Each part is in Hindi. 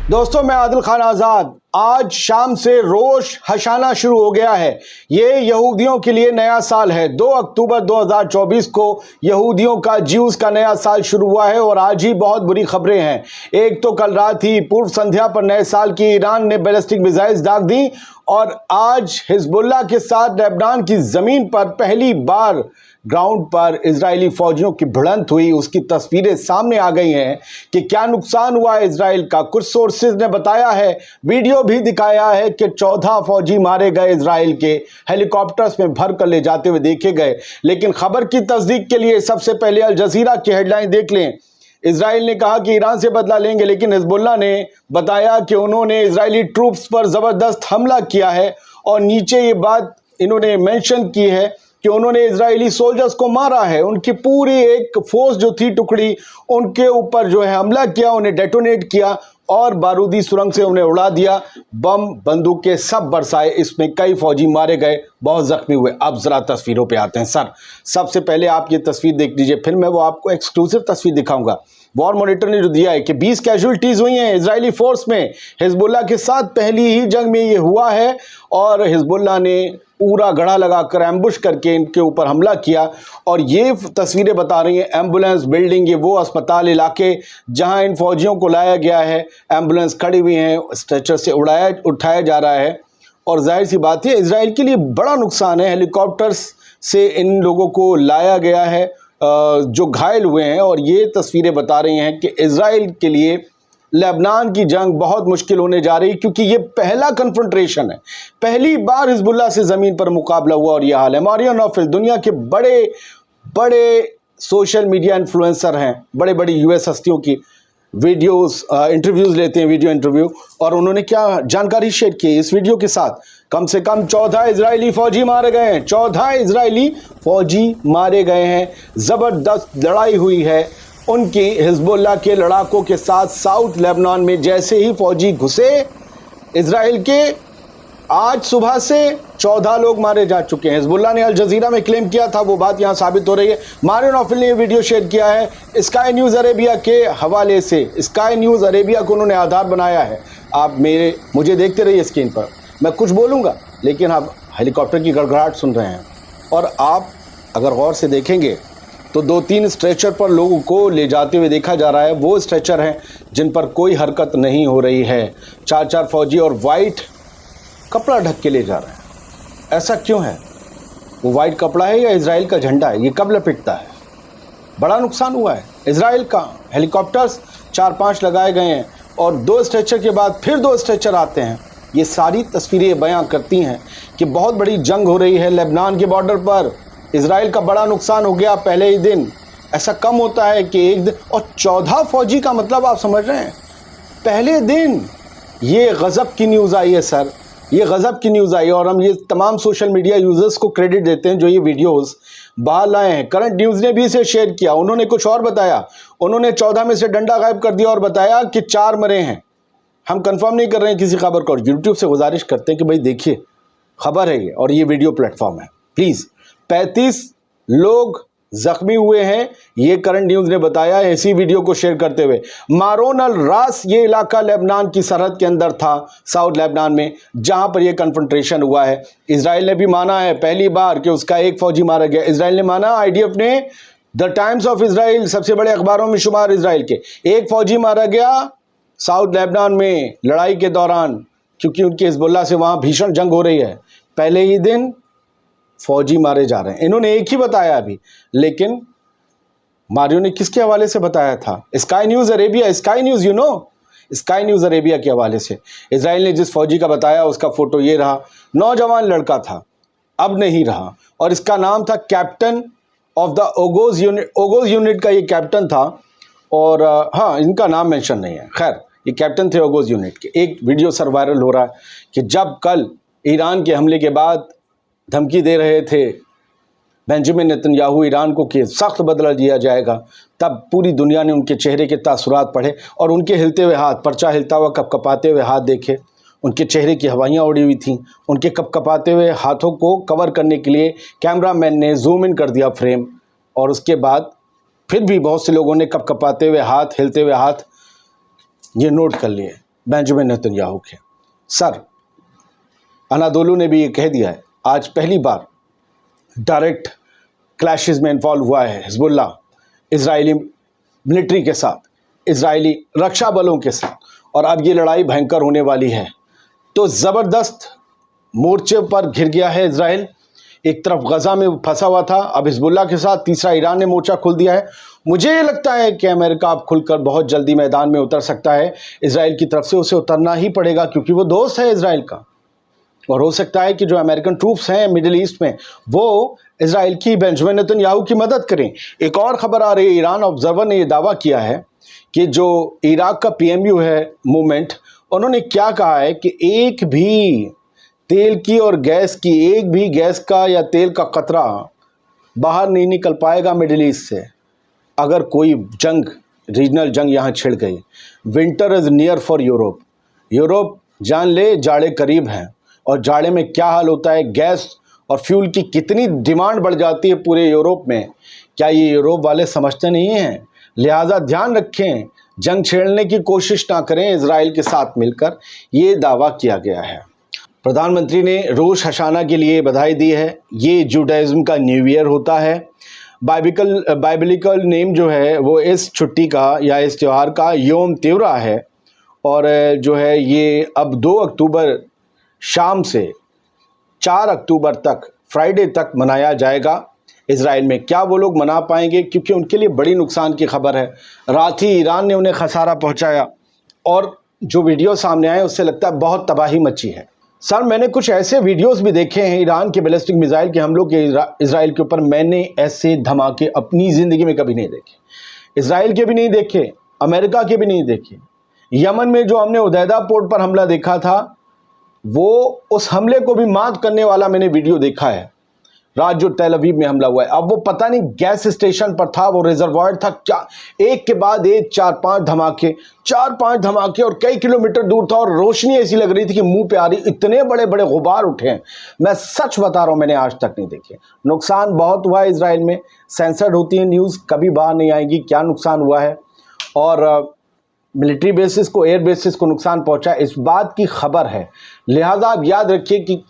दोस्तों, मैं आदिल खान आज़ाद। आज शाम से रोश हशाना शुरू हो गया है। ये यहूदियों के लिए नया साल है। 2 अक्टूबर 2024 को यहूदियों का ज्यूस का नया साल शुरू हुआ है और आज ही बहुत बुरी खबरें हैं। एक तो कल रात ही पूर्व संध्या पर नए साल की ईरान ने बैलिस्टिक मिसाइल्स दाग दी और आज हिजबुल्लाह के साथ लेबनान की ज़मीन पर पहली बार ग्राउंड पर इजरायली फौजियों की भिड़ंत हुई। उसकी तस्वीरें सामने आ गई हैं कि क्या नुकसान हुआ है इजराइल का। कुछ सोर्सेज ने बताया है, वीडियो भी दिखाया है कि 14 फौजी मारे गए, इजराइल के हेलीकॉप्टर्स में भर कर ले जाते हुए देखे गए। लेकिन खबर की तस्दीक के लिए सबसे पहले अल जजीरा की हेडलाइन देख लें। इजराइल ने कहा कि ईरान से बदला लेंगे, लेकिन हिजबुल्लाह ने बताया कि उन्होंने इजरायली ट्रूप्स पर जबरदस्त हमला किया है और नीचे ये बात इन्होंने मेंशन की है कि उन्होंने इजरायली सोल्जर्स को मारा है। उनकी पूरी एक फोर्स जो थी, टुकड़ी, उनके ऊपर जो है हमला किया, उन्हें डेटोनेट किया और बारूदी सुरंग से उन्हें उड़ा दिया। बम बंदूकें सब बरसाए, इसमें कई फौजी मारे गए, बहुत जख्मी हुए। अब जरा तस्वीरों पे आते हैं। सर, सबसे पहले आप ये तस्वीर देख लीजिए, फिर मैं वो आपको एक्सक्लूसिव तस्वीर दिखाऊंगा। वॉर मॉनिटर ने जो दिया है कि 20 कैजुअल्टीज हुई हैं इजरायली फोर्स में। हिजबुल्लाह के साथ पहली ही जंग में ये हुआ है और हिजबुल्लाह ने पूरा गढ़ा लगाकर एम्बुश करके इनके ऊपर हमला किया। और ये तस्वीरें बता रही हैं एम्बुलेंस, बिल्डिंग, ये वो अस्पताल इलाके जहां इन फौजियों को लाया गया है। एम्बुलेंस खड़ी हुई हैं, स्ट्रेचर से उठाया जा रहा है और जाहिर सी बात है इजराइल के लिए बड़ा नुकसान है। हेलीकॉप्टर्स से इन लोगों को लाया गया है जो घायल हुए हैं और ये तस्वीरें बता रही हैं कि इजराइल के लिए लेबनान की जंग बहुत मुश्किल होने जा रही है, क्योंकि ये पहला कन्फ्रंटेशन है। पहली बार हिजबुल्लाह से ज़मीन पर मुकाबला हुआ और यह हाल है। मारियो नौफल दुनिया के बड़े बड़े सोशल मीडिया इन्फ्लुएंसर हैं, बड़े बड़ी यूएस हस्तियों की वीडियोस इंटरव्यूज़ लेते हैं, वीडियो इंटरव्यू, और उन्होंने क्या जानकारी शेयर की इस वीडियो के साथ। कम से कम 14 इजरायली फौजी मारे गए हैं। 14 इजरायली फौजी मारे गए हैं। ज़बरदस्त लड़ाई हुई है उनकी हिजबुल्लाह के लड़ाकों के साथ साउथ लेबनान में। जैसे ही फौजी घुसे इजराइल के, आज सुबह से 14 लोग मारे जा चुके हैं। हिजबुल्लाह ने अल जजीरा में क्लेम किया था, वो बात यहाँ साबित हो रही है। मारियो नौफल ने ये वीडियो शेयर किया है स्काई न्यूज़ अरेबिया के हवाले से। स्काई न्यूज़ अरेबिया को उन्होंने आधार बनाया है। आप मुझे देखते रहिए स्क्रीन पर, मैं कुछ बोलूँगा लेकिन आप हेलीकॉप्टर की गड़गड़ाहट सुन रहे हैं। और आप अगर गौर से देखेंगे तो 2-3 स्ट्रेचर पर लोगों को ले जाते हुए देखा जा रहा है। वो स्ट्रेचर हैं जिन पर कोई हरकत नहीं हो रही है। 4-4 फौजी और वाइट कपड़ा ढक के ले जा रहे हैं। ऐसा क्यों है? वो वाइट कपड़ा है या इजराइल का झंडा है? ये कब लपेटता है? बड़ा नुकसान हुआ है इजराइल का। हेलीकॉप्टर्स 4-5 लगाए गए हैं और 2 स्ट्रेचर के बाद फिर 2 स्ट्रेचर आते हैं। ये सारी तस्वीरें बयां करती हैं कि बहुत बड़ी जंग हो रही है लेबनान के बॉर्डर पर। इजराइल का बड़ा नुकसान हो गया पहले ही दिन। ऐसा कम होता है कि एक दिन, और 14 फौजी का मतलब आप समझ रहे हैं पहले दिन। ये गज़ब की न्यूज़ आई है सर, ये गज़ब की न्यूज़ आई है। और हम ये तमाम सोशल मीडिया यूज़र्स को क्रेडिट देते हैं जो ये वीडियोस बाहर लाए हैं। करंट न्यूज़ ने भी इसे शेयर किया। उन्होंने कुछ और बताया, उन्होंने 14 में से डंडा गायब कर दिया और बताया कि 4 मरे हैं। हम कंफर्म नहीं कर रहे हैं किसी खबर को, और यूट्यूब से गुजारिश करते हैं कि भाई देखिए, खबर है ये और ये वीडियो प्लेटफॉर्म है, प्लीज़। 35 लोग जख्मी हुए हैं, ये करंट न्यूज़ ने बताया है इसी वीडियो को शेयर करते हुए। मारोन अल रास ये इलाका लेबनान की सरहद के अंदर था, साउथ लेबनान में, जहां पर यह कन्फ्रंटेशन हुआ है। इजराइल ने भी माना है पहली बार कि उसका एक फौजी मारा गया। इजराइल ने माना, आईडीएफ ने, द टाइम्स ऑफ इजराइल, सबसे बड़े अखबारों में शुमार इजराइल के, एक फौजी मारा गया साउथ लेबनान में लड़ाई के दौरान, क्योंकि उनकी हिजबुल्लाह से वहाँ भीषण जंग हो रही है। पहले ही दिन फौजी मारे जा रहे हैं। इन्होंने एक ही बताया अभी, लेकिन मारियो ने किसके हवाले से बताया था? Sky news Arabia, sky news, you know, sky news Arabia के हवाले से। इजराइल ने जिस फौजी का बताया उसका फ़ोटो ये रहा। नौजवान लड़का था, अब नहीं रहा, और इसका नाम था कैप्टन ऑफ द ओगोज यूनिट। ओगोज यूनिट का ये कैप्टन था, और हाँ, इनका नाम मेंशन नहीं है। खैर, ये कैप्टन थे ओगोज यूनिट के। एक वीडियो सर वायरल हो रहा है कि जब कल ईरान के हमले के बाद धमकी दे रहे थे बेंजामिन नेतन्याहू ईरान को कि सख्त बदला लिया जाएगा, तब पूरी दुनिया ने उनके चेहरे के तासुरात पढ़े और उनके हिलते हुए हाथ, पर्चा हिलता हुआ कपकपाते हुए हाथ देखे। उनके चेहरे की हवाइयाँ उड़ी हुई थीं। उनके कपकपाते हुए हाथों को कवर करने के लिए कैमरामैन ने जूम इन कर दिया फ्रेम, और उसके बाद फिर भी बहुत से लोगों ने कपकपाते हुए हाथ, हिलते हुए हाथ ये नोट कर लिए। बेंजामिन नेतन्याहू के। सर, अनादोलू ने भी ये कह दिया है, आज पहली बार डायरेक्ट क्लैशेस में इन्वॉल्व हुआ है हिजबुल्ला इजरायली मिलिट्री के साथ, इजरायली रक्षा बलों के साथ, और अब ये लड़ाई भयंकर होने वाली है। तो ज़बरदस्त मोर्चे पर घिर गया है इजराइल। एक तरफ गज़ा में फंसा हुआ था, अब हिजबुल्ला के साथ तीसरा ईरान ने मोर्चा खोल दिया है। मुझे ये लगता है कि अमेरिका अब खुलकर बहुत जल्दी मैदान में उतर सकता है। इजराइल की तरफ से उसे उतरना ही पड़ेगा, क्योंकि वो दोस्त है इजराइल का, और हो सकता है कि जो अमेरिकन ट्रूप्स हैं मिडिल ईस्ट में वो इजराइल की बेंजामिन नेतन्याहू की मदद करें। एक और खबर आ रही है, ईरान ऑब्जर्वर ने यह दावा किया है कि जो इराक का PMU है मूवमेंट, उन्होंने क्या कहा है कि एक भी तेल की और गैस की, एक भी गैस का या तेल का कतरा बाहर नहीं निकल पाएगा मिडिल ईस्ट से अगर कोई जंग, रीजनल जंग यहाँ छिड़ गई। Winter is near for Europe. Europe जान ले जाड़े करीब हैं, और जाड़े में क्या हाल होता है, गैस और फ्यूल की कितनी डिमांड बढ़ जाती है पूरे यूरोप में। क्या ये यूरोप वाले समझते नहीं हैं? लिहाजा ध्यान रखें, जंग छेड़ने की कोशिश ना करें इजराइल के साथ मिलकर, ये दावा किया गया है। प्रधानमंत्री ने रोश हशाना के लिए बधाई दी है। ये जुडाइज्म का न्यू ईयर होता है। बाइबलिकल नेम जो है वो इस छुट्टी का या इस त्यौहार का योम तेवरा है, और जो है ये अब 2 अक्टूबर शाम से 4 अक्टूबर तक, फ्राइडे तक मनाया जाएगा। इजराइल में क्या वो लोग मना पाएंगे, क्योंकि उनके लिए बड़ी नुकसान की खबर है। रात ही ईरान ने उन्हें खसारा पहुंचाया, और जो वीडियो सामने आए उससे लगता है बहुत तबाही मची है। सर, मैंने कुछ ऐसे वीडियोस भी देखे हैं ईरान के बैलिस्टिक मिसाइल के हमलों के इजराइल के ऊपर। मैंने ऐसे धमाके अपनी ज़िंदगी में कभी नहीं देखे, इजराइल के भी नहीं देखे, अमेरिका के भी नहीं देखे। यमन में जो हमने उदैदा पोर्ट पर हमला देखा था, वो उस हमले को भी मात करने वाला मैंने वीडियो देखा है। रात जो तेल अवीव में हमला हुआ है, अब वो पता नहीं गैस स्टेशन पर था, वो रिजर्वायर था क्या, एक के बाद एक 4-5 धमाके, और कई किलोमीटर दूर था, और रोशनी ऐसी लग रही थी कि मुंह पे आ रही। इतने बड़े बड़े गुबार उठे हैं, मैं सच बता रहा हूं, मैंने आज तक नहीं देखे। नुकसान बहुत हुआ है इजराइल में, सेंसर्ड होती है न्यूज़, कभी बाहर नहीं आएगी क्या नुकसान हुआ है। और मिलिट्री बेसिस को, एयर बेसिस को नुकसान पहुंचा, इस बात की खबर है। लिहाजा आप याद रखिए कि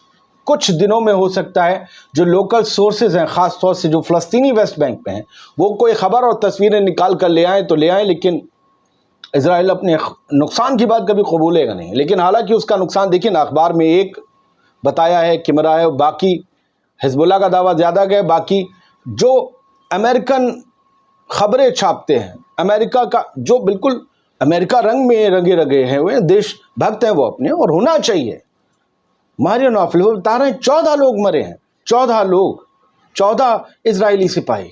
कुछ दिनों में हो सकता है जो लोकल सोर्सेज हैं, ख़ास तौर से जो फ़लस्तीनी वेस्ट बैंक में हैं, वो कोई ख़बर और तस्वीरें निकाल कर ले आएँ तो ले आएँ, लेकिन इजराइल अपने नुकसान की बात कभी कबूलेगा नहीं। लेकिन हालांकि उसका नुकसान देखिए ना, अखबार में एक बताया है कि मरा है, बाकी हिजबुल्ला का दावा ज़्यादा गया। बाकी जो अमेरिकन खबरें छापते हैं, अमेरिका का जो बिल्कुल अमेरिका रंग में रंगे रगे हैं, वे देशभक्त हैं वो अपने, और होना चाहिए। मारियो नौफल वो बता रहे हैं 14 लोग मरे हैं, 14 लोग, 14 इजरायली सिपाही।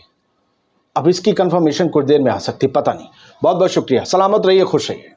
अब इसकी कंफर्मेशन कुछ देर में आ सकती, पता नहीं। बहुत बहुत शुक्रिया, सलामत रहिए, खुश रहिए।